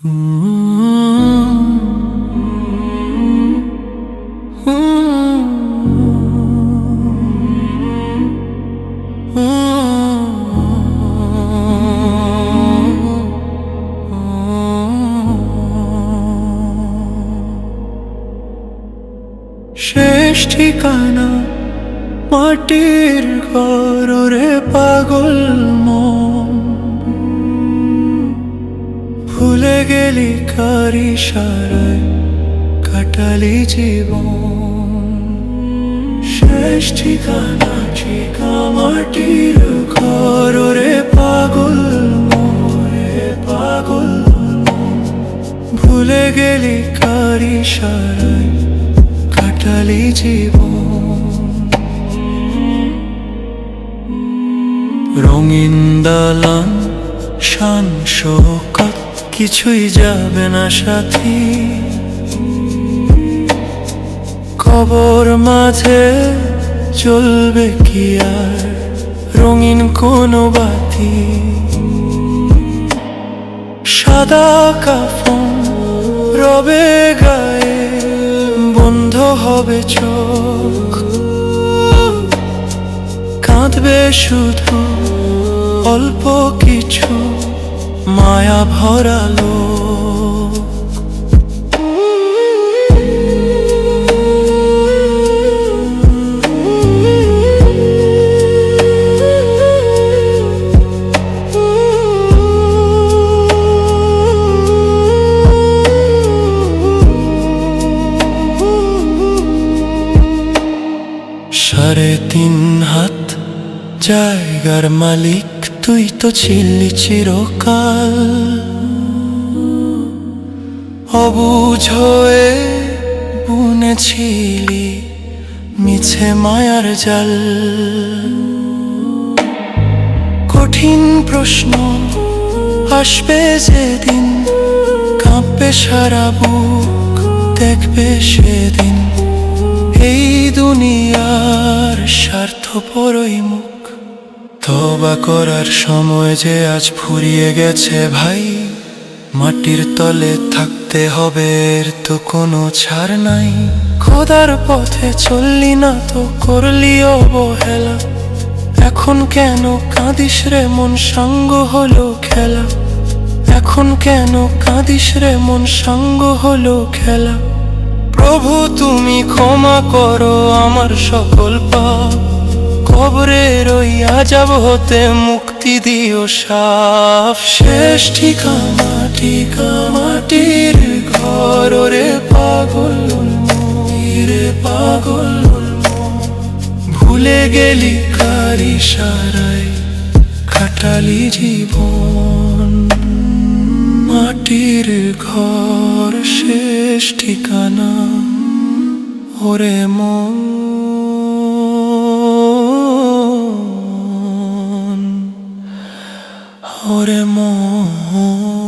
শেষ ঠিকানা মাটির ঘর রে পাগল মন, ভুলে গেলি কার ইশারায় কাটালি জীবন। শেষ ঠিকানা মাটির ঘর রে পাগল মন, রে পাগল মন, ভুলে গেলি কার ইশারায় কাটালি জীবন। রঙিন দালান শান শোকত কিছুই যাবে না সাথী, কবর মাঝে চলবে কি আর রঙিন কোনো বাতি। সাদা কাফন রবে গায়ে, বন্ধ হবে চোখ, কাঁদবে শুধু অল্প কিছু মায়া ভরালো। সাড়ে তিন হাত জায়গার মালিক তুই তো ছিলি চিরকাল, অবুঝ হয়ে বুনেছিলি মিছে মায়ার জাল। কঠিন প্রশ্ন আসবে যেদিন, কাঁপবে সারা বুক দেখবে সেদিন এই দুনিয়ার স্বার্থপরই মুখ। তওবা করার সময় যে আজ ফুরিয়ে গেছে ভাই, মাটির তলে থাকতে হবে এর তো কোনো ছাড় নাই। খোদার পথে চললি না তো করলি অবহেলা, এখন কেন কাঁদিস রে মন সাঙ্গ হলো খেলা, এখন কেন কাঁদিস রে মন সাঙ্গ হলো খেলা। প্রভু তুমি ক্ষমা করো আমার সকল পাপ, কবরের ওই আযাব হতে মুক্তি দিও সাফ। শেষ ঠিকানা মাটির ঘর রে পাগল মন, রে পাগল মন, ভুলে গেলি কার ইশারায় কাটালি জীবন। মাটির ঘর শেষ ঠিকানা ওরে মন, ওরে মন।